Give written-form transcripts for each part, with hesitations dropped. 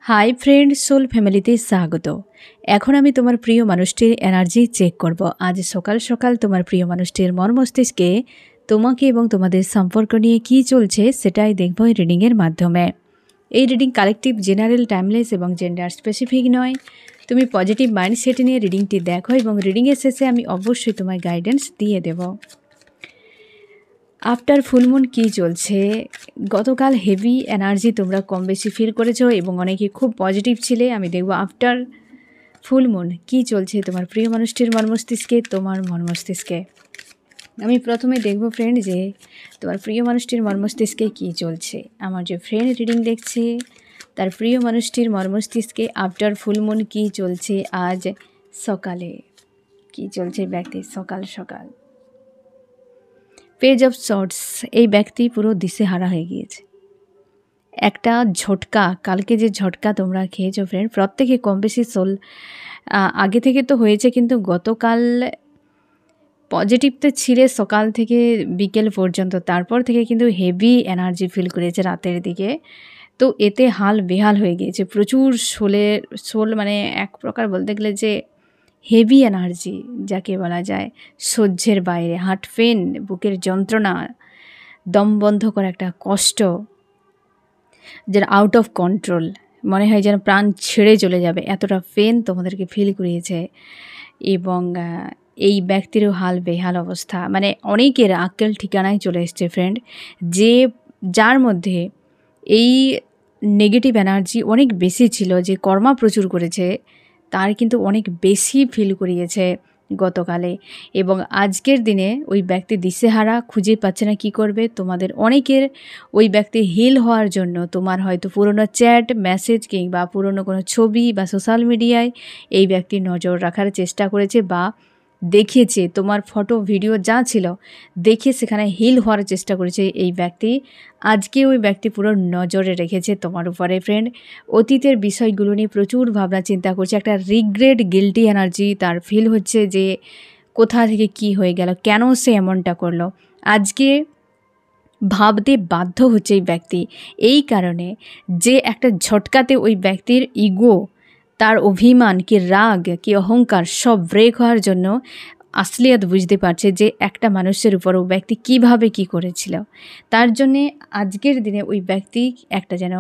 Hi friend, soul ফ্যামিলিতে স্বাগত। এখন আমি তোমার প্রিয় মানুষটির এনার্জি চেক করব। আজ সকাল সকাল তোমার প্রিয় মানুষটির মন মস্তিষ্কে তোমাকে এবং তোমাদের সম্পর্ক নিয়ে কী চলছে সেটাই দেখব এই রিডিংয়ের মাধ্যমে। এই রিডিং কালেকটিভ, জেনারেল, টাইমলেস এবং জেন্ডার স্পেসিফিক নয়। তুমি পজিটিভ মাইন্ডসেট নিয়ে রিডিংটি দেখো এবং রিডিংয়ের শেষে আমি অবশ্যই তোমায় গাইডেন্স দিয়ে দেব। আফটার ফুলমুন কী চলছে? গতকাল হেভি এনার্জি তোমরা কম বেশি ফিল করেছো এবং অনেকে খুব পজিটিভ ছিলে। আমি দেখব আফটার ফুলমুন কী চলছে তোমার প্রিয় মানুষটির মন মস্তিষ্কে, তোমার মন মস্তিষ্কে। আমি প্রথমে দেখব ফ্রেন্ড যে তোমার প্রিয় মানুষটির মন মস্তিষ্কে কী চলছে। আমার যে ফ্রেন্ড রিডিং দেখছে তার প্রিয় মানুষটির মন মস্তিষ্কে আফটার ফুলমুন কী চলছে, আজ সকালে কী চলছে ব্যক্তির সকাল সকাল। পেজ অফ শর্টস, এই ব্যক্তি পুরো দিশেহারা হয়ে গিয়েছে। একটা ঝটকা, কালকে যে ঝটকা তোমরা খেয়েছো ফ্রেন্ড, প্রত্যেকে কম বেশি আগে থেকে তো হয়েছে, কিন্তু গতকাল পজিটিভতে ছিলে সকাল থেকে বিকেল পর্যন্ত, তারপর থেকে কিন্তু হেভি এনার্জি ফিল করেছে রাতের দিকে। তো এতে হাল বেহাল হয়ে গিয়েছে, প্রচুর সোল মানে এক প্রকার বলতে গেলে যে হেভি এনার্জি যাকে বলা যায়, সহ্যের বাইরে, হার্ট পেন, বুকের যন্ত্রণা, দম বন্ধ করা একটা কষ্ট, যেন আউট অফ কন্ট্রোল, মনে হয় যেন প্রাণ ছেড়ে চলে যাবে, এতটা পেন তোমাদেরকে ফিল করিয়েছে। এবং এই ব্যক্তিরও হাল বেহাল অবস্থা, মানে অনেকের আক্কেল ঠিকানায় চলে এসছে ফ্রেন্ড। যার মধ্যে এই নেগেটিভ এনার্জি অনেক বেশি ছিল, যে কর্মা প্রচুর করেছে, তার কিন্তু অনেক বেশি ফিল করিয়েছে গতকালে। এবং আজকের দিনে ওই ব্যক্তি দিশেহারা, খুঁজে পাচ্ছে না কি করবে। তোমাদের অনেকের ওই ব্যক্তি হিল হওয়ার জন্য তোমার হয়তো পুরনো চ্যাট, মেসেজ কিংবা পুরনো কোনো ছবি বা সোশ্যাল মিডিয়ায় এই ব্যক্তি নজর রাখার চেষ্টা করেছে বা দেখিয়েছে, তোমার ফটো ভিডিও যা ছিল দেখে সেখানে হিল হওয়ার চেষ্টা করেছে এই ব্যক্তি। আজকে ওই ব্যক্তি পুরো নজরে রেখেছে তোমার উপরে ফ্রেন্ড। অতীতের বিষয়গুলো নিয়ে প্রচুর ভাবনা চিন্তা করছে, একটা রিগ্রেট, গিল্টি এনার্জি তার ফিল হচ্ছে যে কোথা থেকে কি হয়ে গেল, কেন সে এমনটা করলো। আজকে ভাবতে বাধ্য হচ্ছে এই ব্যক্তি এই কারণে যে একটা ঝটকাতে ওই ব্যক্তির ইগো, তার অভিমান, কি রাগ, কি অহংকার সব ব্রেক হওয়ার জন্য আসলিয়াত বুঝতে পারছে যে একটা মানুষের উপর ওই ব্যক্তি কিভাবে কি করেছিল। তার জন্যে আজকের দিনে ওই ব্যক্তি একটা যেন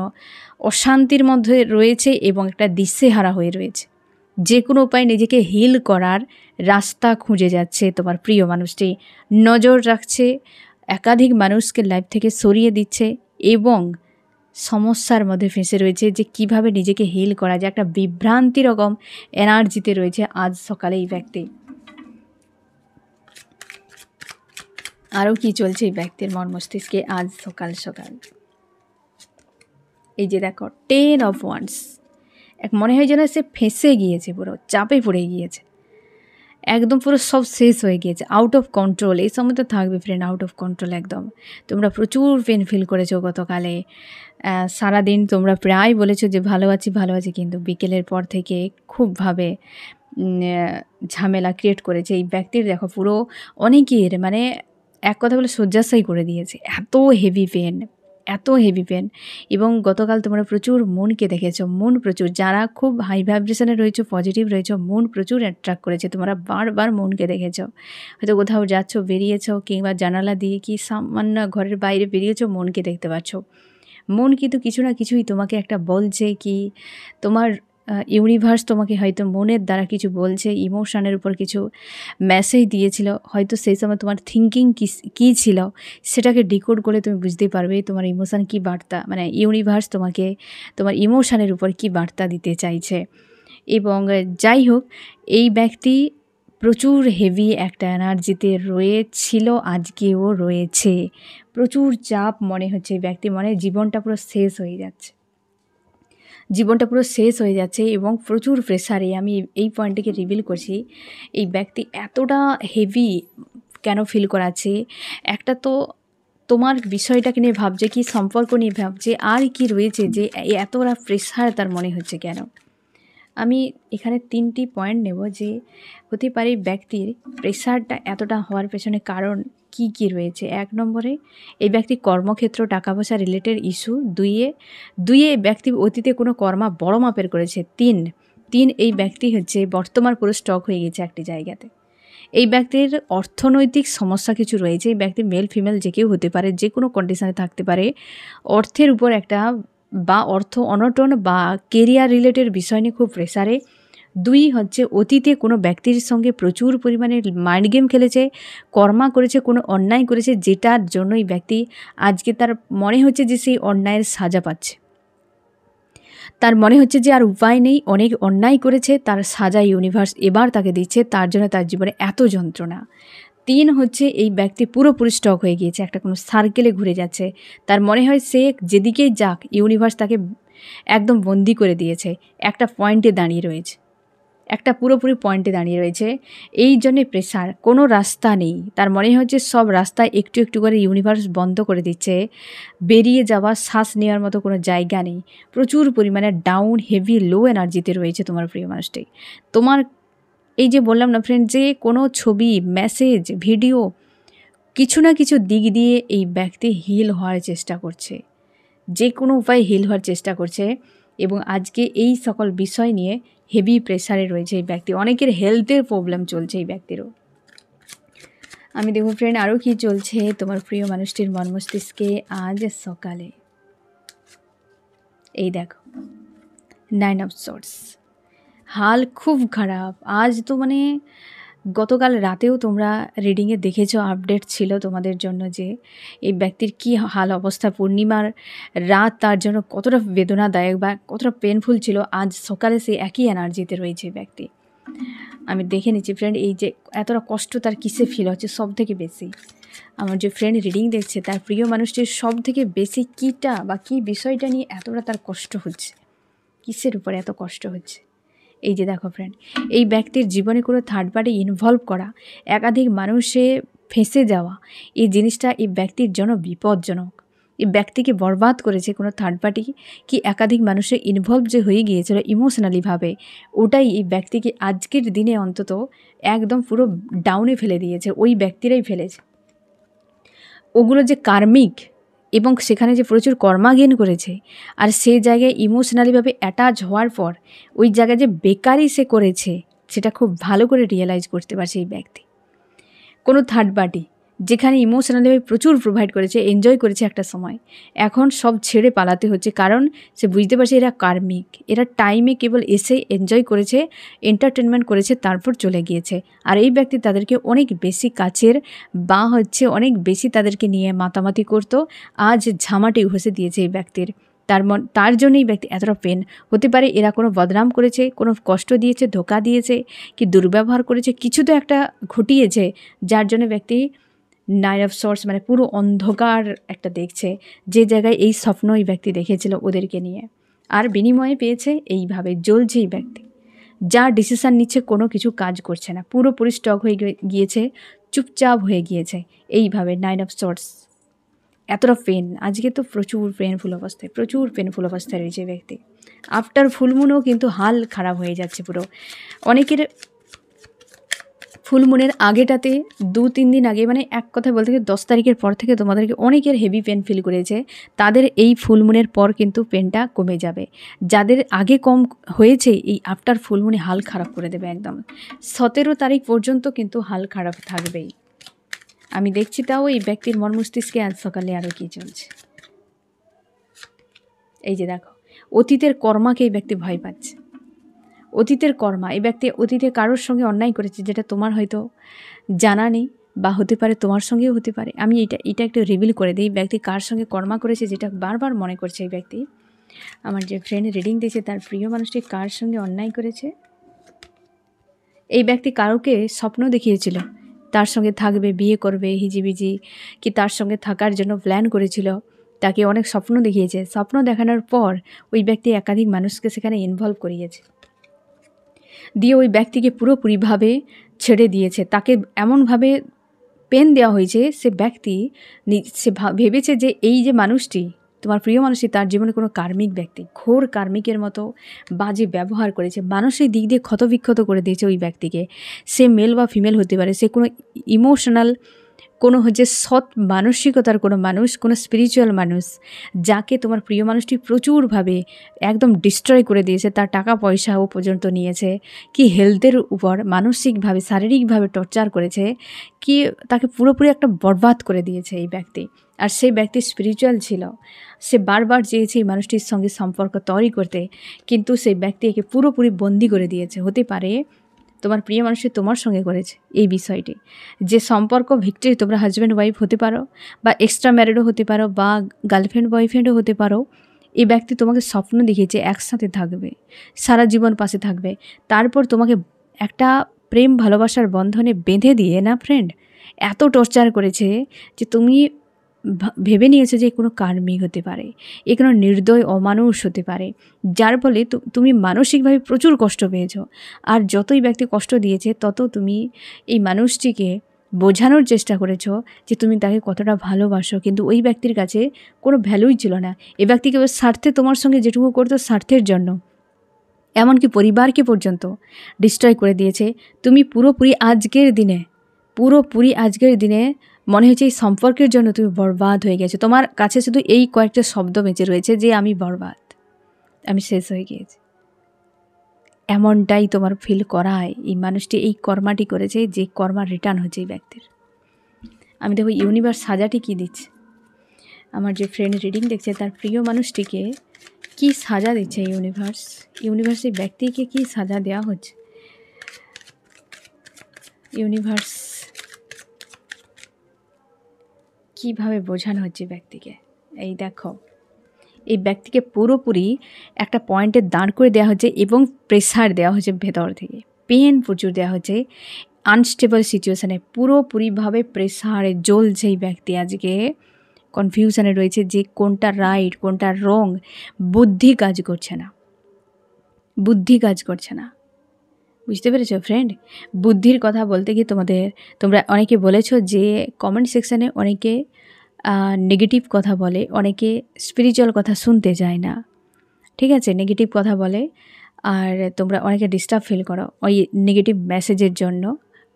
অশান্তির মধ্যে রয়েছে এবং একটা দিশেহারা হয়ে রয়েছে। যে কোনো উপায়ে নিজেকে হিল করার রাস্তা খুঁজে যাচ্ছে তোমার প্রিয় মানুষটি, নজর রাখছে, একাধিক মানুষকে লাইফ থেকে সরিয়ে দিচ্ছে এবং সমস্যার মধ্যে ফেঁসে রয়েছে যে কিভাবে নিজেকে হিল করা যায়। একটা বিভ্রান্তি রকম এনার্জিতে রয়েছে আজ সকালে এই ব্যক্তি। আরও কি চলছে এই ব্যক্তির মন মস্তিষ্কে আজ সকাল সকাল? এই যে দেখো 10 অফ ওয়ান্ডস, এক মনে হয় যেন সে ফেঁসে গিয়েছে, পুরো চাপে পড়ে গিয়েছে, একদম পুরো সব শেষ হয়ে গিয়েছে, আউট অফ কন্ট্রোল। এই সময় তো থাকবে ফ্রেন্ড, আউট অফ কন্ট্রোল একদম। তোমরা প্রচুর পেন ফিল করেছো গতকালে। সারাদিন তোমরা প্রায় বলেছো যে ভালো আছি ভালো আছি, কিন্তু বিকেলের পর থেকে খুবভাবে ঝামেলা ক্রিয়েট করেছে এই ব্যক্তির। দেখো পুরো অনেকের মানে এক কথা বলে শয্যাশায়ী করে দিয়েছে, এত হেভি পেন, এত হেভি পেন। এবং গতকাল তোমরা প্রচুর মনকে দেখেছো, মন প্রচুর, যারা খুব হাই ভাইব্রেশনে রয়েছো, পজিটিভ রয়েছো, মন প্রচুর অ্যাট্রাক্ট করেছে। তোমরা বারবার মনকে দেখেছো, হয়তো কোথাও যাচ্ছ, বেরিয়েছো, কিংবা জানালা দিয়ে কি সামান্য ঘরের বাইরে বেরিয়েছো, মনকে দেখতে পাচ্ছ। মন কিন্তু কিছু না কিছুই তোমাকে একটা বলছে, কি তোমার ইউনিভার্স তোমাকে হয়তো মনের দ্বারা কিছু বলছে, ইমোশনের উপর কিছু মেসেজ দিয়েছিল। হয়তো সেই সময় তোমার থিঙ্কিং কী ছিল সেটাকে ডিকোড করে তুমি বুঝতে পারবে তোমার ইমোশান কী বার্তা, মানে ইউনিভার্স তোমাকে তোমার ইমোশানের উপর কী বার্তা দিতে চাইছে। এবং যাই হোক, এই ব্যক্তি প্রচুর হেভি একটা এনার্জিতে রয়েছিল, আজকেও রয়েছে। প্রচুর চাপ মনে হচ্ছে এই ব্যক্তি, মনে জীবনটা পুরো শেষ হয়ে যাচ্ছে, জীবনটা পুরো শেষ হয়ে যাচ্ছে এবং প্রচুর প্রেশারে। আমি এই পয়েন্টটিকে রিভিল করছি, এই ব্যক্তি এতটা হেভি কেন ফিল করাচ্ছে। একটা তো তোমার বিষয়টাকে নিয়ে ভাবছে, কি সম্পর্ক নিয়ে ভাবছে, আর কি রয়েছে যে এতটা প্রেশার তার মনে হচ্ছে কেন। আমি এখানে 3টি পয়েন্ট নেব যে হতে পারে ব্যক্তির প্রেশারটা এতটা হওয়ার পেছনে কারণ কি কি রয়েছে। 1 নম্বরে এই ব্যক্তি কর্মক্ষেত্র, টাকা পয়সা রিলেটেড ইস্যু। 2 এই ব্যক্তি অতীতে কোনো কর্মা বড় মাপের করেছে। 3 এই ব্যক্তি হচ্ছে বর্তমান পুরো স্টক হয়ে গেছে একটি জায়গাতে। এই ব্যক্তির অর্থনৈতিক সমস্যা কিছু রয়েছে। এই ব্যক্তি মেল ফিমেল যে কেউ হতে পারে, যে কোনো কন্ডিশনে থাকতে পারে। অর্থের উপর একটা বা অর্থ অনটন বা কেরিয়ার রিলেটেড বিষয় নিয়ে খুব প্রেসারে। 2 হচ্ছে অতীতে কোনো ব্যক্তির সঙ্গে প্রচুর পরিমাণে মাইন্ড গেম খেলেছে, কর্মা করেছে, কোনো অন্যায় করেছে, যেটার জন্য এই ব্যক্তি আজকে তার মনে হচ্ছে যে সেই অন্যায়ের সাজা পাচ্ছে। তার মনে হচ্ছে যে আর উপায় নেই, অনেক অন্যায় করেছে, তার সাজা ইউনিভার্স এবার তাকে দিচ্ছে, তার জন্য তার জীবনে এত যন্ত্রণা। 3 হচ্ছে এই ব্যক্তি পুরোপুরি স্টক হয়ে গিয়েছে, একটা কোনো সার্কেলে ঘুরে যাচ্ছে। তার মনে হয় সে যেদিকেই যাক ইউনিভার্স তাকে একদম বন্দি করে দিয়েছে, একটা পয়েন্টে দাঁড়িয়ে রয়েছে, একটা পুরোপুরি পয়েন্টে দাঁড়িয়ে রয়েছে। এই জন্যে প্রেসার, কোনো রাস্তা নেই। তার মনে হচ্ছে সব রাস্তায় একটু একটু করে ইউনিভার্স বন্ধ করে দিচ্ছে, বেরিয়ে যাওয়া, শ্বাস নেওয়ার মতো কোনো জায়গা নেই। প্রচুর পরিমাণে ডাউন, হেভি, লো এনার্জিতে রয়েছে তোমার প্রিয় মানুষটি। তোমার এই যে বললাম না ফ্রেন্ড, যে কোনো ছবি, মেসেজ, ভিডিও, কিছু না কিছু দিক দিয়ে এই ব্যক্তি হিল হওয়ার চেষ্টা করছে, যে কোনো উপায়ে হিল হওয়ার চেষ্টা করছে। এবং আজকে এই সকল বিষয় নিয়ে হেভি প্রেসারে রয়েছে এই ব্যক্তি। অনেকের হেলথের প্রবলেম চলছে এই ব্যক্তিরও। আমি দেখব ফ্রেন্ড আরও কি চলছে তোমার প্রিয় মানুষটির মন মস্তিষ্কে আজ সকালে। এই দেখো 9 অফ সোর্স, হাল খুব খারাপ আজ। তো মানে গতকাল রাতেও তোমরা রিডিংয়ে দেখেছো, আপডেট ছিল তোমাদের জন্য যে এই ব্যক্তির কি হাল অবস্থা, পূর্ণিমার রাত তার জন্য কতটা বেদনাদায়ক বা কতটা পেনফুল ছিল। আজ সকালে সেই একই এনার্জিতে রয়েছে ব্যক্তি। আমি দেখে নিচ্ছি ফ্রেন্ড, এই যে এতটা কষ্ট তার কিসে ফিল হচ্ছে সব থেকে বেশি। আমার যে ফ্রেন্ড রিডিং দেখছে তার প্রিয় মানুষটির সব থেকে বেশি কীটা বা কী বিষয়টা নিয়ে এতটা তার কষ্ট হচ্ছে, কিসের উপরে এত কষ্ট হচ্ছে। এই যে দেখো ফ্রেন্ড, এই ব্যক্তির জীবনে কোনো থার্ড পার্টি ইনভলভ করা, একাধিক মানুষে ফেঁসে যাওয়া, এই জিনিসটা এই ব্যক্তির জন্য বিপজ্জনক। এই ব্যক্তিকে বরবাদ করেছে কোনো থার্ড পার্টি কি একাধিক মানুষের ইনভলভ যে হয়ে গিয়েছিল ইমোশনালিভাবে, ওটাই এই ব্যক্তিকে আজকের দিনে অন্তত একদম পুরো ডাউনে ফেলে দিয়েছে, ওই ব্যক্তিরাই ফেলেছে। ওগুলো যে কার্মিক এবং সেখানে যে প্রচুর কর্মাগেন করেছে, আর সেই জায়গায় ইমোশনালিভাবে অ্যাটাচ হওয়ার পর ওই জায়গায় যে বেকারই সে করেছে সেটা খুব ভালো করে রিয়েলাইজ করতে পারছে এই ব্যক্তি। কোনো থার্ড পার্টি যেখানে ইমোশনালিভাবে প্রচুর প্রোভাইড করেছে, এনজয় করেছে একটা সময়, এখন সব ছেড়ে পালাতে হচ্ছে, কারণ সে বুঝতে পারছে এরা কার্মিক, এরা টাইমে কেবল এসে এনজয় করেছে, এন্টারটেনমেন্ট করেছে, তারপর চলে গিয়েছে। আর এই ব্যক্তি তাদেরকে অনেক বেশি কাছের বা হচ্ছে অনেক বেশি তাদেরকে নিয়ে মাতামাতি করতো, আজ ঝামাটি ঘষে দিয়েছে এই ব্যক্তির। তার জন্য এই ব্যক্তি এতটা পেন হতে পারে। এরা কোনো বদনাম করেছে, কোনো কষ্ট দিয়েছে, ধোকা দিয়েছে, কি দুর্ব্যবহার করেছে, কিছু তো একটা ঘটিয়েছে, যার জন্য ব্যক্তি 9 অফ সোর্স মানে পুরো অন্ধকার একটা দেখছে, যে জায়গায় এই স্বপ্ন এই ব্যক্তি দেখেছিল ওদেরকে নিয়ে, আর বিনিময়ে পেয়েছে এইভাবে জ্বলছে এই ব্যক্তি। যা ডিসিশান নিচ্ছে কোনো কিছু কাজ করছে না, পুরোপুরি স্টক হয়ে গিয়েছে, চুপচাপ হয়ে গিয়েছে এইভাবে। 9 অফ সোর্স, এতটা পেন আজকে তো প্রচুর পেনফুল অবস্থায় রয়েছে ব্যক্তি। আফটার ফুলমুনও কিন্তু হাল খারাপ হয়ে যাচ্ছে পুরো। অনেকের ফুলমুনের আগেটাতে 2-3 দিন আগে, মানে এক কথায় বলতে গেলে 10 তারিখের পর থেকে তোমাদেরকে অনেকের হেভি পেন ফিল করেছে, তাদের এই ফুলমুনের পর কিন্তু পেনটা কমে যাবে। যাদের আগে কম হয়েছে, এই আফটার ফুলমুনে হাল খারাপ করে দেবে একদম। 17 তারিখ পর্যন্ত কিন্তু হাল খারাপ থাকবেই। আমি দেখছি তাও এই ব্যক্তির মন মস্তিষ্কে আজ সকালে আরও কী চলছে। এই যে দেখো, অতীতের কর্মাকে এই ব্যক্তি ভয় পাচ্ছে। অতীতের কর্মা, এই ব্যক্তি অতীতে কারোর সঙ্গে অন্যায় করেছে, যেটা তোমার হয়তো জানা নেই, বা হতে পারে তোমার সঙ্গেও হতে পারে। আমি এটা একটু রিভিল করে দিই, ব্যক্তি কার সঙ্গে কর্মা করেছে যেটা বারবার মনে করছে এই ব্যক্তি। আমার যে ফ্রেন্ড রিডিং দিয়েছে তার প্রিয় মানুষটি কার সঙ্গে অন্যায় করেছে। এই ব্যক্তি কারোকে স্বপ্ন দেখিয়েছিল তার সঙ্গে থাকবে, বিয়ে করবে, হিজিবিজি, কি তার সঙ্গে থাকার জন্য প্ল্যান করেছিল, তাকে অনেক স্বপ্ন দেখিয়েছে। স্বপ্ন দেখানোর পর ওই ব্যক্তি একাধিক মানুষকে সেখানে ইনভলভ করিয়েছে, দিয়ে ওই ব্যক্তিকে পুরোপুরিভাবে ছেড়ে দিয়েছে। তাকে এমনভাবে পেন দেওয়া হয়েছে, সে ব্যক্তি সে ভেবেছে যে এই যে মানুষটি, তোমার প্রিয় মানুষটি, তার জীবনে কোনো কার্মিক ব্যক্তি, ঘোর কার্মিকের মতো বাজে ব্যবহার করেছে, মানসিক দিক দিয়ে ক্ষতবিক্ষত করে দিয়েছে ওই ব্যক্তিকে। সে মেল বা ফিমেল হতে পারে, সে কোনো ইমোশনাল কোনো হচ্ছে সৎ মানসিকতার কোনো মানুষ, কোনো স্পিরিচুয়াল মানুষ, যাকে তোমার প্রিয় মানুষটি প্রচুরভাবে একদম ডিস্ট্রয় করে দিয়েছে, তার টাকা পয়সাও পর্যন্ত নিয়েছে, কি হেলথের উপর মানসিকভাবে শারীরিকভাবে টর্চার করেছে, কি তাকে পুরোপুরি একটা বরবাদ করে দিয়েছে এই ব্যক্তি। আর সেই ব্যক্তি স্পিরিচুয়াল ছিল, সে বারবার চেয়েছে এই মানুষটির সঙ্গে সম্পর্ক তৈরি করতে, কিন্তু সেই ব্যক্তি একে পুরোপুরি বন্দি করে দিয়েছে। হতে পারে তোমার প্রিয় মানুষটি তোমার সঙ্গে করেছে এই বিষয়টি, যে সম্পর্ক ভিক্টরি, তোমরা হাজব্যান্ড ওয়াইফ হতে পারো, বা এক্সট্রা ম্যারিডও হতে পারো, বা গার্লফ্রেন্ড বয়ফ্রেন্ডও হতে পারো। এই ব্যক্তি তোমাকে স্বপ্ন দেখিয়েছে একসাথে থাকবে, সারা জীবন পাশে থাকবে, তারপর তোমাকে একটা প্রেম ভালোবাসার বন্ধনে বেঁধে দিয়ে না ফ্রেন্ড এত টর্চার করেছে যে তুমি ভেবে নিয়েছো যে কোনো কার্মিক হতে পারে, এ কোনো নির্দয় অমানুষ হতে পারে, যার ফলে তুমি মানসিকভাবে প্রচুর কষ্ট পেয়েছো। আর যতই ব্যক্তি কষ্ট দিয়েছে তত তুমি এই মানুষটিকে বোঝানোর চেষ্টা করেছো যে তুমি তাকে কতটা ভালোবাসো, কিন্তু ওই ব্যক্তির কাছে কোনো ভ্যালুই ছিল না। এই ব্যক্তিকে স্বার্থে তোমার সঙ্গে যেটুকু করতো স্বার্থের জন্য, এমনকি পরিবারকে পর্যন্ত ডিস্ট্রয় করে দিয়েছে। তুমি পুরোপুরি আজকের দিনে মনে হচ্ছে এই সম্পর্কের জন্য তুমি বরবাদ হয়ে গেছো। তোমার কাছে শুধু এই কয়েকটা শব্দ বেঁচে রয়েছে যে আমি বরবাদ, আমি শেষ হয়ে গিয়েছি। এমনটাই তোমার ফিল করায় এই মানুষটি এই কর্মাটি করেছে, যে কর্মার রিটার্ন হচ্ছে এই ব্যক্তির। আমি দেখো ইউনিভার্স সাজাটি কী দিচ্ছে, আমার যে ফ্রেন্ড রিডিং দেখছে তার প্রিয় মানুষটিকে কি সাজা দিচ্ছে ইউনিভার্স এই ব্যক্তিকে কি সাজা দেওয়া হচ্ছে। ইউনিভার্স কিভাবে বোঝানো হচ্ছে ব্যক্তিকে, এই দেখো এই ব্যক্তিকে পুরোপুরি একটা পয়েন্টে দাঁড় করে দেওয়া হচ্ছে এবং প্রেসার দেওয়া হচ্ছে ভেতর থেকে, পেন প্রচুর দেওয়া হচ্ছে, আনস্টেবল সিচুয়েশানে পুরোপুরিভাবে প্রেসারে জ্বলছে এই ব্যক্তি। আজকে কনফিউশনে রয়েছে যে কোনটা রাইট কোনটা রং, বুদ্ধি কাজ করছে না। বুঝতে পেরেছো ফ্রেন্ড? বুদ্ধির কথা বলতে গিয়ে তোমরা অনেকে বলেছো যে কমেন্ট সেকশানে অনেকে নেগেটিভ কথা বলে, অনেকে স্পিরিচুয়াল কথা শুনতে চায় না, ঠিক আছে, নেগেটিভ কথা বলে, আর তোমরা অনেকে ডিস্টার্ব ফিল করো ওই নেগেটিভ মেসেজের জন্য।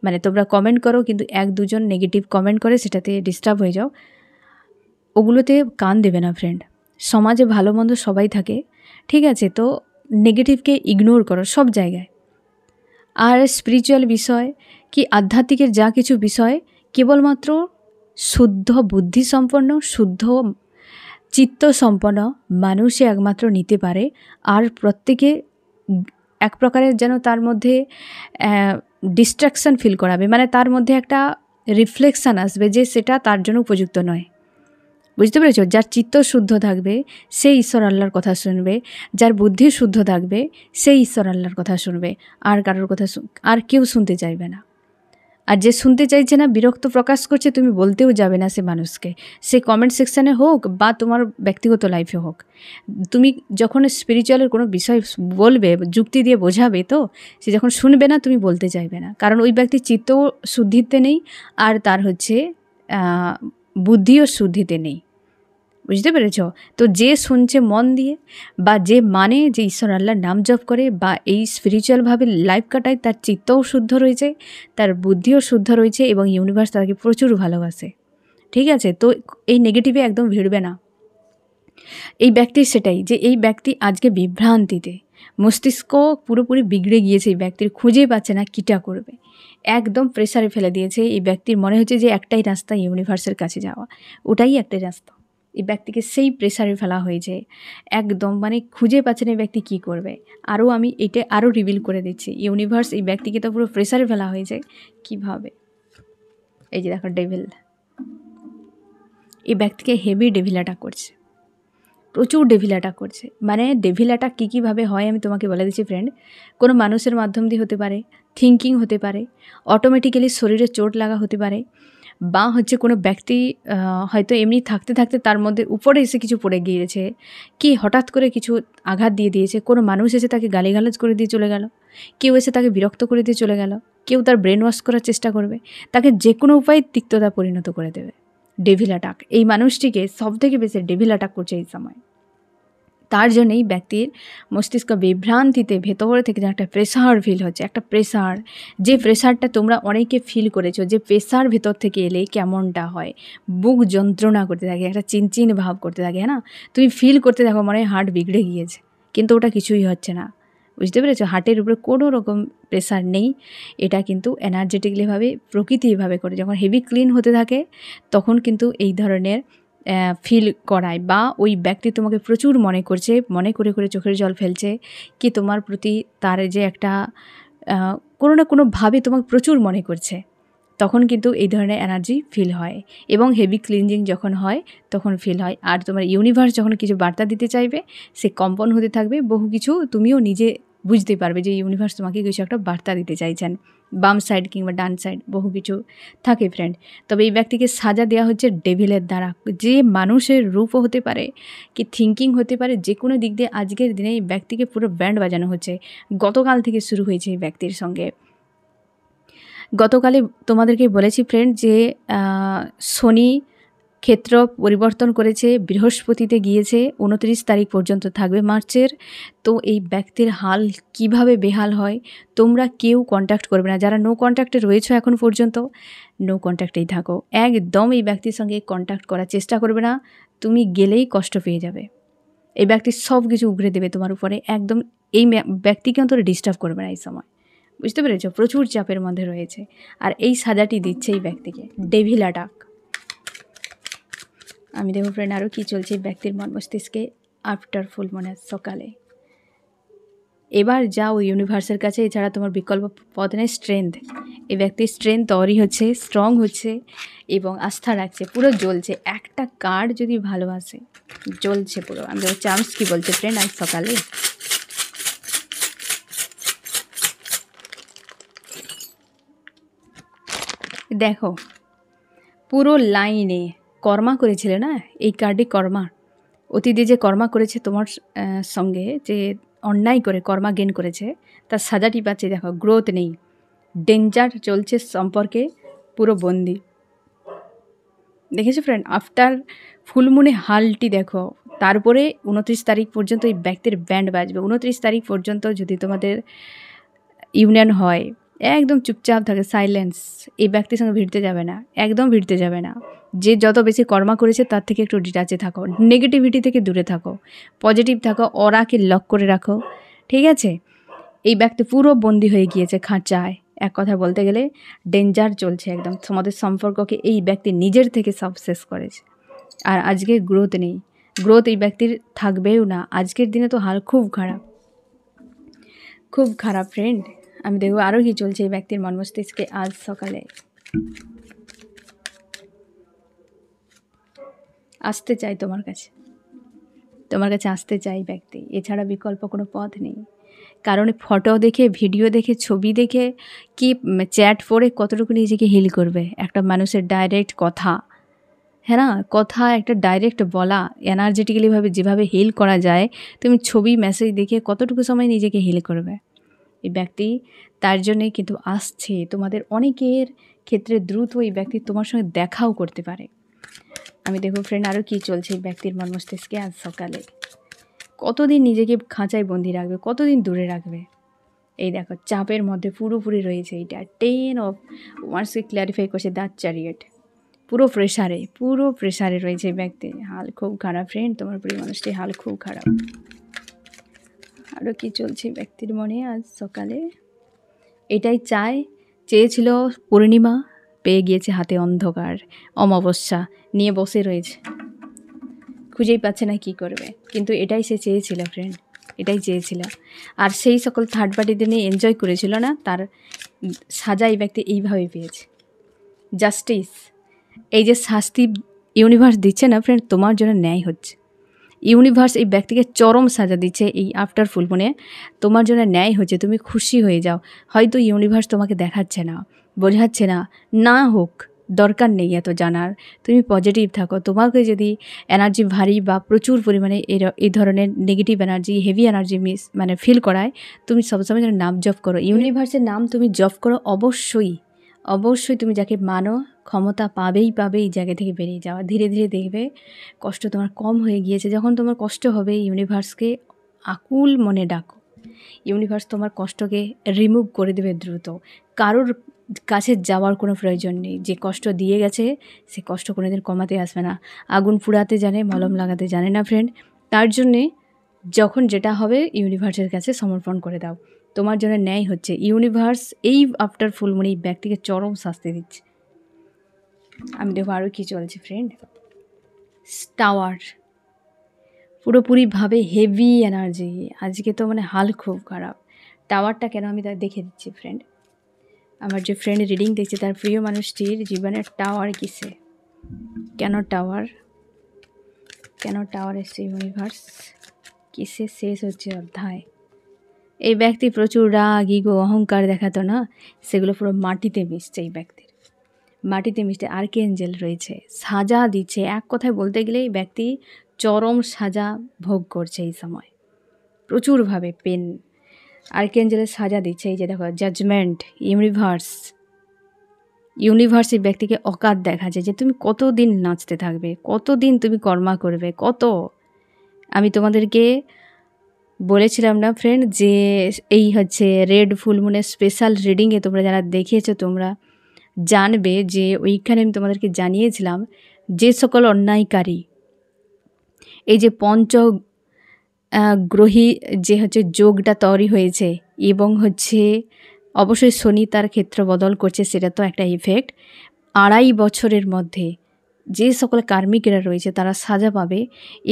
মানে তোমরা কমেন্ট করো কিন্তু এক দুজন নেগেটিভ কমেন্ট করে সেটাতে ডিস্টার্ব হয়ে যাও, ওগুলোতে কান দেবে না ফ্রেন্ড। সমাজে ভালো মন্দ সবাই থাকে, ঠিক আছে, তো নেগেটিভকে ইগনোর করো সব জায়গায়। আর স্পিরিচুয়াল বিষয় কি আধ্যাত্মিকের যা কিছু বিষয় কেবলমাত্র শুদ্ধ বুদ্ধি সম্পন্ন, শুদ্ধ চিত্ত সম্পন্ন মানুষই একমাত্র নিতে পারে। আর প্রত্যেকে এক প্রকারের যেন তার মধ্যে ডিস্ট্রাকশান ফিল করাবে, মানে তার মধ্যে একটা রিফ্লেকশান আসবে যে সেটা তার জন্য উপযুক্ত নয়। বুঝতে পেরেছ? যার চিত্ত শুদ্ধ থাকবে সে ঈশ্বর আল্লাহর কথা শুনবে, যার বুদ্ধি শুদ্ধ থাকবে সেই ঈশ্বর আল্লাহর কথা শুনবে, আর কারোর কথা আর কেউ শুনতে চাইবে না। আর যে শুনতে চাইছে না, বিরক্ত প্রকাশ করছে, তুমি বলতেও যাবে না সে মানুষকে, সে কমেন্ট সেকশানে হোক বা তোমার ব্যক্তিগত লাইফে হোক। তুমি যখন স্পিরিচুয়ালের কোনো বিষয় বলবে, যুক্তি দিয়ে বোঝাবে, তো সে যখন শুনবে না তুমি বলতে চাইবে না, কারণ ওই ব্যক্তির চিত্ত শুদ্ধিতে নেই আর তার হচ্ছে বুদ্ধিও শুদ্ধিতে নেই। বুঝতে পেরেছ? তো যে শুনছে মন দিয়ে বা যে যে ঈশ্বর আল্লাহর নাম জপ করে বা এই স্পিরিচুয়ালভাবে লাইফ কাটায়, তার চিত্তও শুদ্ধ রয়েছে, তার বুদ্ধিও শুদ্ধ রয়েছে এবং ইউনিভার্স তাকে প্রচুর ভালোবাসে, ঠিক আছে। তো এই নেগেটিভে একদম ভিড়বে না। এই ব্যক্তির সেটাই, যে এই ব্যক্তি আজকে বিভ্রান্তিতে, মস্তিষ্ক পুরোপুরি বিগড়ে গিয়েছে, এই ব্যক্তির খুঁজেই পাচ্ছে না কীটা করবে, একদম প্রেসারে ফেলে দিয়েছে। এই ব্যক্তির মনে হচ্ছে যে একটাই রাস্তা ইউনিভার্সের কাছে যাওয়া, ওটাই একটাই রাস্তা। এই ব্যক্তিকে সেই প্রেসারে ফেলা হয়েছে, একদম মানে খুঁজে পাচ্ছে না এই ব্যক্তি কী করবে। আমি এটা আরও রিভিল করে দিচ্ছি, ইউনিভার্স এই ব্যক্তিকে তো পুরো প্রেসারে ফেলা হয়েছে কীভাবে। এই যে দেখো ডেভিল, এই ব্যক্তিকে হেভি ডেভিল অ্যাটাক করছে, প্রচুর ডেভিল অ্যাটাক করছে। মানে ডেভিল অ্যাটাক কীভাবে হয় আমি তোমাকে বলে দিচ্ছি ফ্রেন্ড। কোনো মানুষের মাধ্যম দিয়ে হতে পারে, থিঙ্কিং হতে পারে, অটোমেটিক্যালি শরীরে চোট লাগা হতে পারে, বা হচ্ছে কোনো ব্যক্তি হয়তো এমনি থাকতে থাকতে তার মধ্যে উপরে এসে কিছু পড়ে গিয়েছে, কি হঠাৎ করে কিছু আঘাত দিয়ে দিয়েছে, কোনো মানুষ এসে তাকে গালিগালাজ করে দিয়ে চলে গেল, কেউ এসে তাকে বিরক্ত করে দিয়ে চলে গেল, কেউ তার ব্রেন ওয়াশ করার চেষ্টা করবে, তাকে যে কোনো উপায়ে তিক্ততা পরিণত করে দেবে। ডেভিল অ্যাটাক এই মানুষটিকে সবথেকে বেশি ডেভিল অ্যাটাক করছে এই সময়। তার জন্যই ব্যক্তির মস্তিষ্ক বিভ্রান্তিতে ভেতর থেকে যে একটা প্রেসার ফিল হচ্ছে, একটা প্রেসার, যে প্রেসারটা তোমরা অনেকে ফিল করেছো, যে প্রেসার ভেতর থেকে এলে কেমনটা হয়, বুক যন্ত্রণা করতে থাকে, একটা চিনচিন ভাব করতে থাকে, হ্যাঁ না, তুমি ফিল করতে থাকো মনে হয় হার্ট বিগড়ে গিয়েছে, কিন্তু ওটা কিছুই হচ্ছে না। বুঝতে পেরেছো? হার্টের উপরে কোনো রকম প্রেসার নেই। এটা কিন্তু এনার্জেটিকলিভাবে প্রকৃতিভাবে করে, যখন হেভি ক্লিন হতে থাকে তখন কিন্তু এই ধরনের ফিল করায়, বা ওই ব্যক্তি তোমাকে প্রচুর মনে করছে, মনে করে করে চোখের জল ফেলছে, কি তোমার প্রতি তার যে একটা কোনো না কোনোভাবে তোমাকে প্রচুর মনে করছে, তখন কিন্তু এই ধরনের এনার্জি ফিল হয়। এবং হেভি ক্লিনজিং যখন হয় তখন ফিল হয়। আর তোমার ইউনিভার্স যখন কিছু বার্তা দিতে চাইবে, সে কম্পন হতে থাকবে, বহু কিছু তুমিও নিজে বুঝতে পারবে যে ইউনিভার্স তোমাকে কিছু একটা বার্তা দিতে চাইছেন। বাম সাইড কিংবা ডান সাইড বহু কিছু থাকে ফ্রেন্ড। তবে এই ব্যক্তিকে সাজা দেওয়া হচ্ছে ডেভিলের দ্বারা, যে মানুষের রূপও হতে পারে, কি থিঙ্কিং হতে পারে, যে কোনো দিক দিয়ে আজকের দিনে এই ব্যক্তিকে পুরো ব্যান্ড বাজানো হচ্ছে। গতকাল থেকে শুরু হয়েছে এই ব্যক্তির সঙ্গে। গতকালে তোমাদেরকে বলেছি ফ্রেন্ড যে শনি ক্ষেত্র পরিবর্তন করেছে, বৃহস্পতিতে গিয়েছে, 29 তারিখ পর্যন্ত থাকবে মার্চের। তো এই ব্যক্তির হাল কিভাবে বেহাল হয়, তোমরা কেউ কন্ট্যাক্ট করবে না। যারা নো কন্ট্যাক্টে রয়েছে এখন পর্যন্ত, নো কন্ট্যাক্টেই থাকো, একদম এই ব্যক্তির সঙ্গে কন্ট্যাক্ট করার চেষ্টা করবে না, তুমি গেলেই কষ্ট পেয়ে যাবে। এই ব্যক্তি সব কিছু উগড়ে দেবে তোমার উপরে, একদম এই ব্যক্তিকে অন্তত ডিস্টার্ব করবে না এই সময়। বুঝতে পেরেছো? প্রচুর চাপের মধ্যে রয়েছে, আর এই সাজাটি দিচ্ছে এই ব্যক্তিকে, ডেভিল অ্যাটাক। আমি দেখব ফ্রেন্ড আরও কী চলছে এই ব্যক্তির মন মস্তিষ্কে আফটার ফুল মুনের সকালে। এবার যাও ইউনিভার্সের কাছে, এছাড়া তোমার বিকল্প পথ নেই। স্ট্রেংথ, এই ব্যক্তির স্ট্রেংথ তৈরি হচ্ছে, স্ট্রং হচ্ছে এবং আস্থা রাখছে, পুরো জ্বলছে। একটা কার্ড যদি ভালোবাসে, জ্বলছে পুরো। আমি দেখব চার্মস কী বলছে ফ্রেন্ড আজ সকালে। দেখো পুরো লাইনে কর্মা করেছিল না, এই কার্ডে কর্মা, অতীতে যে কর্মা করেছে তোমার সঙ্গে, যে অন্যায় করে কর্মা গেন করেছে, তার সাজাটি পাচ্ছে। দেখো গ্রোথ নেই, ডেঞ্জার চলছে, সম্পর্কে পুরো বন্দি। দেখেছো ফ্রেন্ড? আফটার ফুলমুনে হালটি দেখো। তারপরে 29 তারিখ পর্যন্ত এই ব্যক্তির ব্যান্ড বাজবে। 29 তারিখ পর্যন্ত যদি তোমাদের ইউনিয়ন হয়, একদম চুপচাপ থাকে, সাইলেন্স। এই ব্যক্তির সঙ্গে ভিড়তে যাবে না, একদম ভিড়তে যাবে না। যে যত বেশি কর্মা করেছে তার থেকে একটু ডিটাচে থাকো, নেগেটিভিটি থেকে দূরে থাকো, পজিটিভ থাকো, ওরাকে লক করে রাখো, ঠিক আছে? এই ব্যক্তি পুরো বন্দি হয়ে গিয়েছে খাঁচায়। এক কথা বলতে গেলে ডেঞ্জার চলছে একদম। তোমাদের সম্পর্ককে এই ব্যক্তি নিজের থেকে সব শেষ করেছে। আর আজকে গ্রোথ নেই, গ্রোথ এই ব্যক্তির থাকবেও না। আজকের দিনে তো হাল খুব খারাপ, খুব খারাপ ফ্রেন্ড। আমি দেখব আরও কি চলছে এই ব্যক্তির মন মস্তিষ্কে আজ সকালে। আসতে চাই তোমার কাছে, তোমার কাছে আসতে চাই ব্যক্তি, এছাড়া বিকল্প কোনো পথ নেই। কারণ ফটো দেখে, ভিডিও দেখে, ছবি দেখে কি চ্যাট পড়ে কতটুকু নিজেকে হিল করবে? একটা মানুষের ডাইরেক্ট কথা, হ্যাঁ না, কথা একটা ডাইরেক্ট বলা, এনার্জেটিক্যালিভাবে যেভাবে হিল করা যায়, তুমি ছবি মেসেজ দেখে কতটুকু সময় নিজেকে হিল করবে? এই ব্যক্তি তার জন্যে কিন্তু আসছে। তোমাদের অনেকের ক্ষেত্রে দ্রুত এই ব্যক্তি তোমার সঙ্গে দেখাও করতে পারে। আমি দেখব ফ্রেন্ড আরও কী চলছে এই ব্যক্তির মন মস্তিষ্কে আজ সকালে। কতদিন নিজেকে খাঁচায় বন্দি রাখবে, কতদিন দূরে রাখবে? এই দেখো চাপের মধ্যে পুরোপুরি রয়েছে। এইটা 10 অফ ওয়ান্সকে ক্ল্যারিফাই করছে, দ্য চ্যারিয়ট। পুরো প্রেশারে রয়েছে এই ব্যক্তি। হাল খুব খারাপ ফ্রেন্ড, তোমার প্রিয় মানুষটি হাল খুব খারাপ। আরও কী চলছে ব্যক্তির মনে আজ সকালে? এটাই চেয়েছিল পূর্ণিমা, পেয়ে গিয়েছে হাতে অন্ধকার, অমাবস্যা নিয়ে বসে রয়েছে, খুঁজেই পাচ্ছে না কি করবে। কিন্তু এটাই সে চেয়েছিল ফ্রেন্ড, এটাই চেয়েছিল। আর সেই সকল থার্ড পার্টিদের নিয়ে এনজয় করেছিল না, তার সাজা এই ব্যক্তি এইভাবে পেয়েছে। জাস্টিস, এই যে শাস্তি ইউনিভার্স দিচ্ছে না ফ্রেন্ড, তোমার জন্য ন্যায় হচ্ছে। ইউনিভার্স এই ব্যক্তিকে চরম সাজা দিচ্ছে এই আফটার ফুল মুনে, তোমার জন্য ন্যায় হচ্ছে। তুমি খুশি হয়ে যাও। হয়তো ইউনিভার্স তোমাকে দেখাচ্ছে না, বোঝাচ্ছে না, না হোক, দরকার নেই এত জানার। তুমি পজিটিভ থাকো। তোমাকে যদি এনার্জি ভারী বা প্রচুর পরিমাণে এই ধরনের negative energy, heavy energy feel করায়, তুমি সবসময় যেন নাম জপ করো, ইউনিভার্সের নাম তুমি জপ করো। অবশ্যই অবশ্যই তুমি যাকে মানো ক্ষমতা পাবেই এই জায়গা থেকে বেরিয়ে যাওয়া। ধীরে ধীরে দেখবে কষ্ট তোমার কম হয়ে গিয়েছে। যখন তোমার কষ্ট হবে ইউনিভার্সকে আকুল মনে ডাকো, ইউনিভার্স তোমার কষ্টকে রিমুভ করে দেবে দ্রুত। কারোর কাছে যাওয়ার কোনো প্রয়োজন নেই। যে কষ্ট দিয়ে গেছে সে কষ্ট কোনোদিন কমাতে আসবে না। আগুন পুড়াতে জানে, মলম লাগাতে জানে না ফ্রেন্ড। তার জন্যে যখন যেটা হবে ইউনিভার্সের কাছে সমর্পণ করে দাও। তোমার জন্য ন্যায় হচ্ছে। ইউনিভার্স এই আফটার ফুল মুন এই ব্যক্তিকে চরম শাস্তি দিচ্ছে। আমি দেখো আরও কী চলছে ফ্রেন্ড। টাওয়ার পুরোপুরিভাবে হেভি এনার্জি। আজকে তো মানে হাল খুব খারাপ। টাওয়ারটা কেন আমি তার দেখে দিচ্ছি ফ্রেন্ড। আমার যে ফ্রেন্ড রিডিং দেখছে তার প্রিয় মানুষটির জীবনের টাওয়ার কিসে, কেন টাওয়ার এসছে ইউনিভার্স, কিসে শেষ হচ্ছে অধ্যায়। এই ব্যক্তি প্রচুর রাগ, ইগো, অহংকার দেখাতো না, সেগুলো পুরো মাটিতে মিশছে। এই ব্যক্তির মাটিতে মিশতে আর্কেঞ্জেল রয়েছে, সাজা দিচ্ছে। এক কথায় বলতে গেলে এই ব্যক্তি চরম সাজা ভোগ করছে এই সময়, প্রচুরভাবে পেন। আর্কেঞ্জেলের সাজা দিচ্ছে। এই যে দেখো জাজমেন্ট, ইউনিভার্স এই ব্যক্তিকে অকাত দেখাচ্ছে যে তুমি কতদিন নাচতে থাকবে, কতদিন তুমি কর্মা করবে, কত। আমি তোমাদেরকে বলেছিলাম না ফ্রেন্ড যে এই হচ্ছে রেড ফুল মুনের স্পেশাল রিডিংয়ে তোমরা যারা দেখিয়েছো তোমরা জানবে যে ওইখানে আমি তোমাদেরকে জানিয়েছিলাম যে সকল অন্যায়কারী এই যে গ্রহী যে হচ্ছে যোগটা তৈরি হয়েছে এবং হচ্ছে অবশ্যই শনি তার ক্ষেত্র বদল করছে, সেটা তো একটা ইফেক্ট। 2.5 বছরের মধ্যে যে সকল কার্মিকেরা রয়েছে তারা সাজা পাবে।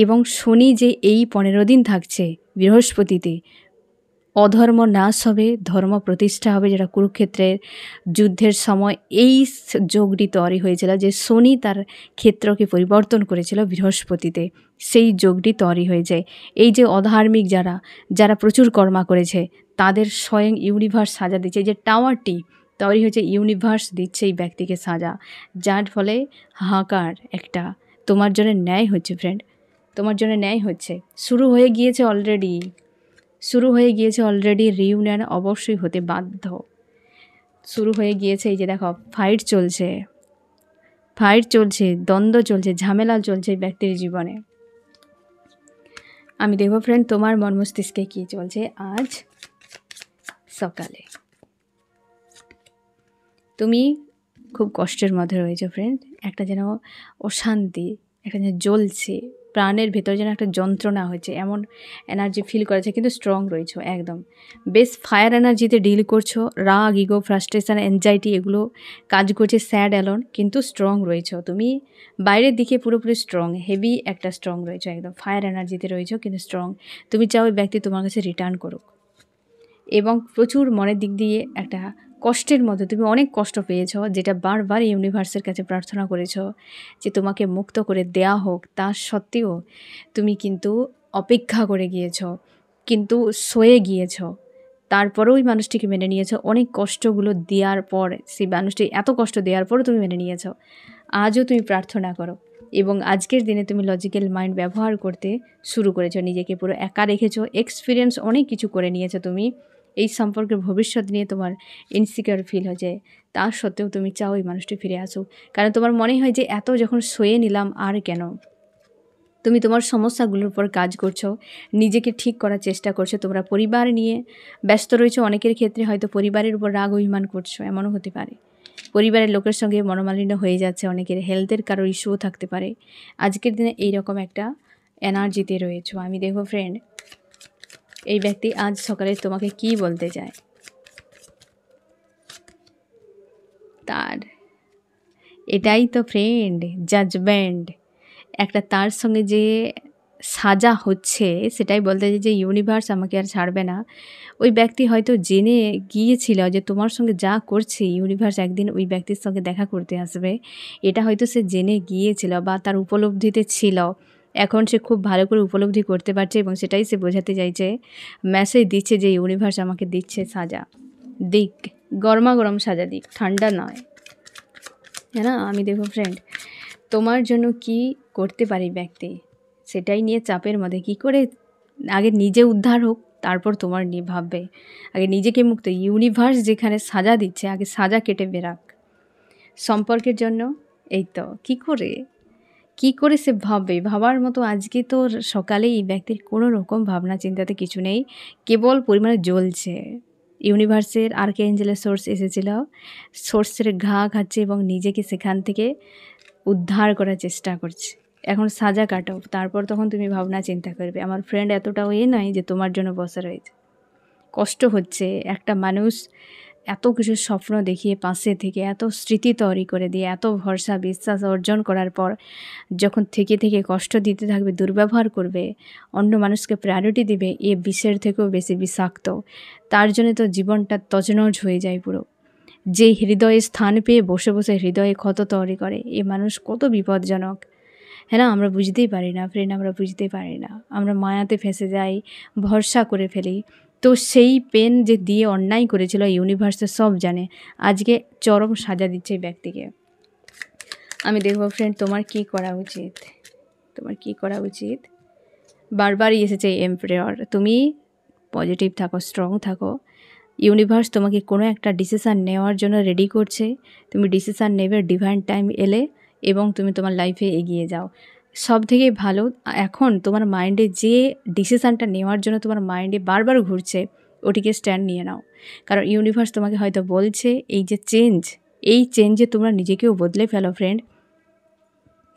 এবং শনি যে এই 15 দিন থাকছে বৃহস্পতিতে, অধর্ম নাশ হবে, ধর্ম প্রতিষ্ঠা হবে, যেটা কুরুক্ষেত্রের যুদ্ধের সময় এই যোগটি তৈরি হয়েছিল যে শনি তার ক্ষেত্রকে পরিবর্তন করেছিল বৃহস্পতিতে, সেই যোগটি তৈরি হয়ে যায়। এই যে অধার্মিক যারা প্রচুর কর্মা করেছে তাদের স্বয়ং ইউনিভার্স সাজা দিচ্ছে। যে টাওয়ারটি তৈরি হয়েছে ইউনিভার্স দিচ্ছে এই ব্যক্তিকে সাজা, যার ফলে হাহাকার একটা তোমার জন্য ন্যায় হচ্ছে ফ্রেন্ড, তোমার জন্য ন্যায় হচ্ছে। শুরু হয়ে গিয়েছে অলরেডি রিউনিয়ন অবশ্যই হতে বাধ্য। শুরু হয়ে গিয়েছে। এই যে দেখো ফাইট চলছে, দ্বন্দ্ব চলছে, ঝামেলা চলছে এই ব্যক্তির জীবনে। আমি দেখব ফ্রেন্ড তোমার মন মস্তিষ্কে কী চলছে আজ সকালে। তুমি খুব কষ্টের মধ্যে রয়েছো ফ্রেন্ড। একটা যেন অশান্তি, একটা যেন জ্বলছে প্রাণের ভেতর, যেন একটা যন্ত্রণা হচ্ছে এমন এনার্জি ফিল করেছে। কিন্তু স্ট্রং রয়েছো একদম, বেশ ফায়ার এনার্জিতে ডিল করছো। রাগ, ইগো, ফ্রাস্ট্রেশন, অ্যাংজাইটি এগুলো কাজ করছে, স্যাড অ্যালোন, কিন্তু স্ট্রং রয়েছো তুমি। বাইরের দিকে পুরোপুরি স্ট্রং, হেভি একটা স্ট্রং রয়েছো, একদম ফায়ার এনার্জিতে রয়েছো কিন্তু স্ট্রং। তুমি চাও ওই ব্যক্তি তোমার কাছে রিটার্ন করুক। এবং প্রচুর মনের দিক দিয়ে একটা কষ্টের মধ্যে, তুমি অনেক কষ্ট পেয়েছো, যেটা বারবার ইউনিভার্সের কাছে প্রার্থনা করেছো যে তোমাকে মুক্ত করে দেয়া হোক। তা সত্ত্বেও তুমি কিন্তু অপেক্ষা করে গিয়েছো, কিন্তু সয়ে গিয়েছো। তারপরেও ওই মানুষটিকে মেনে নিয়েছো। অনেক কষ্টগুলো দেওয়ার পর, সেই মানুষটি এত কষ্ট দেওয়ার পরও তুমি মেনে নিয়েছো। আজও তুমি প্রার্থনা করো এবং আজকের দিনে তুমি লজিক্যাল মাইন্ড ব্যবহার করতে শুরু করেছো, নিজেকে পুরো একা রেখেছো, এক্সপিরিয়েন্স অনেক কিছু করে নিয়েছো তুমি। এই সম্পর্কের ভবিষ্যৎ নিয়ে তোমার ইনসিকিউর ফিল হয়েছে, তা সত্ত্বেও তুমি চাও ওই মানুষটি ফিরে আসুক। কারণ তোমার মনে হয় যে এত যখন সয়ে নিলাম আর কেন। তুমি তোমার সমস্যাগুলোর উপর কাজ করছো, নিজেকে ঠিক করার চেষ্টা করছো। তোমরা পরিবার নিয়ে ব্যস্ত রয়েছো। অনেকের ক্ষেত্রে হয়তো পরিবারের উপর রাগ অভিমান করছো, এমনও হতে পারে। পরিবারের লোকের সঙ্গে মনোমালিন্য হয়ে যাচ্ছে, অনেকের হেলথের কারো ইস্যুও থাকতে পারে। আজকের দিনে এইরকম একটা এনার্জিতে রয়েছো। আমি দেখো ফ্রেন্ড এই ব্যক্তি আজ সকালে তোমাকে কি বলতে চায়। তার এটাই তো ফ্রেন্ড জাজমেন্ট, একটা তার সঙ্গে যে সাজা হচ্ছে সেটাই বলতে যে ইউনিভার্স আমাকে আর ছাড়বে না। ওই ব্যক্তি হয়তো জেনে গিয়েছিল যে তোমার সঙ্গে যা করছে ইউনিভার্স একদিন ওই ব্যক্তির সঙ্গে দেখা করতে আসবে। এটা হয়তো সে জেনে গিয়েছিল বা তার উপলব্ধিতে ছিল। এখন সে খুব ভালো করে উপলব্ধি করতে পারছে এবং সেটাই সে বোঝাতে চাইছে, মেসেজ দিচ্ছে যে ইউনিভার্স আমাকে দিচ্ছে সাজা, দিক গরমা গরম সাজা দিক, ঠান্ডা নয়, হ্যাঁ না। আমি দেখো ফ্রেন্ড তোমার জন্য কি করতে পারি ব্যক্তি, সেটাই নিয়ে চাপের মধ্যে। কি করে আগে নিজে উদ্ধার হোক, তারপর তোমার নিয়ে ভাববে। আগে নিজেকে মুক্ত, ইউনিভার্স যেখানে সাজা দিচ্ছে আগে সাজা কেটে বেরাক, সম্পর্কের জন্য এই তো কি করে সে ভাববে, ভাবার মতো আজকে তো সকালে এই ব্যক্তির কোনো রকম ভাবনা চিন্তাতে কিছু নেই, কেবল পরিমাণে জ্বলছে। ইউনিভার্সের আর্কএঞ্জেলের সোর্স এসেছিল, সোর্সের ঘা খাচ্ছে এবং নিজেকে সেখান থেকে উদ্ধার করার চেষ্টা করছে। এখন সাজা কাটো, তারপর তখন তুমি ভাবনা চিন্তা করবে। আমার ফ্রেন্ড এতটাও নয় যে তোমার জন্য বসে রয়েছে। কষ্ট হচ্ছে, একটা মানুষ এত কিছু স্বপ্ন দেখিয়ে পাশে থেকে এত স্মৃতি তৈরি করে দিয়ে এত ভরসা বিশ্বাস অর্জন করার পর যখন থেকে কষ্ট দিতে থাকবে, দুর্ব্যবহার করবে, অন্য মানুষকে প্রায়োরিটি দিবে, এ বিষের থেকেও বেশি বিষাক্ত। তার জন্য তো জীবনটা তছনছ হয়ে যায় পুরো। যে হৃদয়ে স্থান পেয়ে বসে বসে হৃদয়ে ক্ষত তৈরি করে, এ মানুষ কত বিপজ্জনক। হ্যাঁ না, আমরা বুঝতেই পারি না ফ্রেন্ড, আমরা বুঝতেই পারি না, আমরা মায়াতে ফেঁসে যাই, ভরসা করে ফেলি। তো সেই পেন যে দিয়ে অন্যায় করেছিল ইউনিভার্সে সব জানে, আজকে চরম সাজা দিচ্ছে এই ব্যক্তিকে। আমি দেখবো ফ্রেন্ড তোমার কি করা উচিত, তোমার কি করা উচিত। বারবারই এসেছে এম্পায়ার, তুমি পজিটিভ থাকো, স্ট্রং থাকো। ইউনিভার্স তোমাকে কোনো একটা ডিসিশান নেওয়ার জন্য রেডি করছে, তুমি ডিসিশান নেবে, ডিভাইন টাইম এলে এবং তুমি তোমার লাইফে এগিয়ে যাও। সব থেকে ভালো এখন তোমার মাইন্ডে যে ডিসিশানটা নেওয়ার জন্য তোমার মাইন্ডে বারবার ঘুরছে, ওটিকে স্ট্যান্ড নিয়ে নাও। কারণ ইউনিভার্স তোমাকে হয়তো বলছে এই যে চেঞ্জ, এই চেঞ্জে তোমরা নিজেকেও বদলে ফেলো ফ্রেন্ড।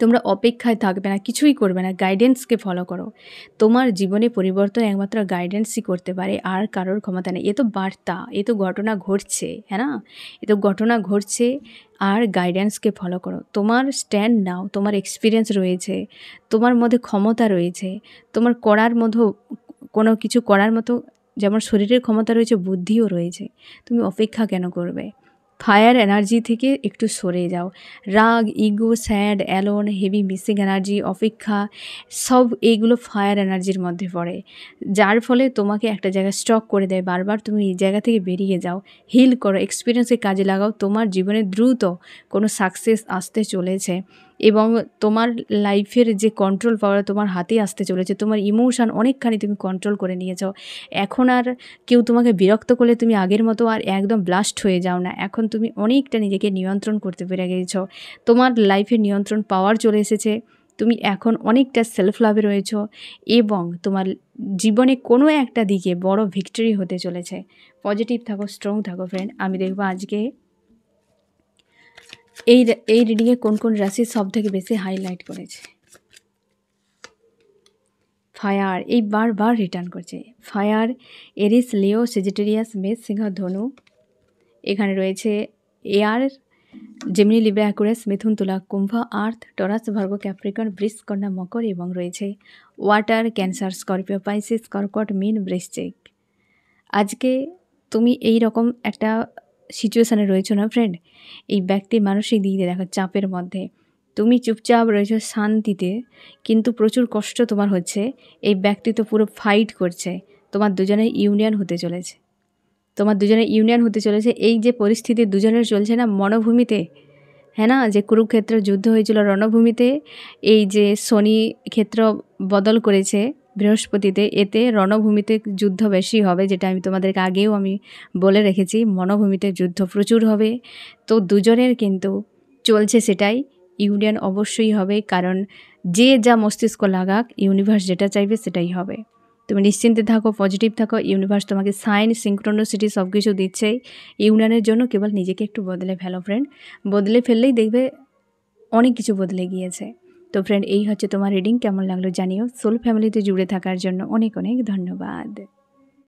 তোমরা অপেক্ষায় থাকবে না, কিছুই করবে না, গাইডেন্সকে ফলো করো। তোমার জীবনে পরিবর্তন একমাত্র গাইডেন্সই করতে পারে, আর কারোর ক্ষমতা নেই। এ তো বার্তা, এ তো ঘটনা ঘটছে, হ্যাঁ না, এ তো ঘটনা ঘটছে। আর গাইডেন্সকে ফলো করো, তোমার স্ট্যান্ড নাও, তোমার এক্সপিরিয়েন্স রয়েছে, তোমার মধ্যে ক্ষমতা রয়েছে, তোমার করার মতো কোনো কিছু করার মতো যেমন শরীরের ক্ষমতা রয়েছে, বুদ্ধিও রয়েছে। তুমি অপেক্ষা কেন করবে? ফায়ার এনার্জি থেকে একটু সরে যাও। রাগ, ego, sad, alone, heavy missing energy, অপেক্ষা, সব এইগুলো ফায়ার এনার্জির মধ্যে পড়ে, যার ফলে তোমাকে একটা জায়গায় স্টক করে দেয়। বারবার তুমি এই জায়গা থেকে বেরিয়ে যাও, হিল করো, এক্সপিরিয়েন্সকে কাজে লাগাও। তোমার জীবনে দ্রুত কোনো সাকসেস আসতে চলেছে এবং তোমার লাইফের যে কন্ট্রোল পাওয়ার তোমার হাতে আসতে চলেছে। তোমার ইমোশান অনেকখানি তুমি কন্ট্রোল করে নিয়েছো। এখন আর কেউ তোমাকে বিরক্ত করলে তুমি আগের মতো আর একদম ব্লাস্ট হয়ে যাও না। এখন তুমি অনেকটা নিজেকে নিয়ন্ত্রণ করতে পেরে গেছো, তোমার লাইফে নিয়ন্ত্রণ পাওয়ার চলে এসেছে। তুমি এখন অনেকটা সেলফ লাভে রয়েছো এবং তোমার জীবনে কোনো একটা দিকে বড় ভিক্টরি হতে চলেছে। পজিটিভ থাকো, স্ট্রং থাকো ফ্রেন্ড। আমি দেখবো আজকে এই রিডিংয়ে কোন কোন রাশি সব থেকে বেশি হাইলাইট করেছে। ফায়ার এই বারবার রিটার্ন করছে। ফায়ার, এরিস, লিও, সেজিটেরিয়াস, মেষ, সিংহ, ধনু। এখানে রয়েছে এয়ার, জেমিনি, লিব্রা, অ্যাকুয়ারিয়াস, মিথুন, তুলা, কুম্ভ, আর্থ, টরাস, ভার্গ, ক্যাপ্রিকন, বৃষ, কন্যা, মকর এবং রয়েছে ওয়াটার, ক্যান্সার, স্করপিও, পাইসিস, কর্কট, মীন, বৃশ্চিক। আজকে তুমি এই রকম একটা সিচুয়েশানে রয়েছো না ফ্রেন্ড, এই ব্যক্তি মানসিক দিক দিয়ে দেখো চাপের মধ্যে, তুমি চুপচাপ রয়েছো শান্তিতে, কিন্তু প্রচুর কষ্ট তোমার হচ্ছে। এই ব্যক্তি তো পুরো ফাইট করছে, তোমার দুজনের ইউনিয়ন হতে চলেছে, তোমার দুজনের ইউনিয়ন হতে চলেছে। এই যে পরিস্থিতি দুজনের চলছে না মনোভূমিতে, হ্যাঁ না, যে কুরুক্ষেত্র যুদ্ধ হয়েছিল রণভূমিতে, এই যে শনি ক্ষেত্র বদল করেছে বৃহস্পতিতে, এতে রণভূমিতে যুদ্ধ বেশি হবে, যেটা আমি তোমাদেরকে আগেও আমি বলে রেখেছি, মনোভূমিতে যুদ্ধ প্রচুর হবে। তো দুজনের কিন্তু চলছে সেটাই, ইউনিয়ন অবশ্যই হবে, কারণ যে যা মস্তিষ্ক লাগাক ইউনিভার্স যেটা চাইবে সেটাই হবে। তুমি নিশ্চিন্তে থাকো, পজিটিভ থাকো, ইউনিভার্স তোমাকে সাইন, সিঙ্ক্রোনোসিটি সব কিছু দিচ্ছেই ইউনিয়নের জন্য। কেবল নিজেকে একটু বদলে ফেলো ফ্রেন্ড, বদলে ফেললেই দেখবে অনেক কিছু বদলে গিয়েছে। তো ফ্রেন্ড, এই হচ্ছে তোমার রিডিং। কেমন লাগলো জানিও। সোল ফ্যামিলিতে জুড়ে থাকার জন্য অনেক অনেক ধন্যবাদ।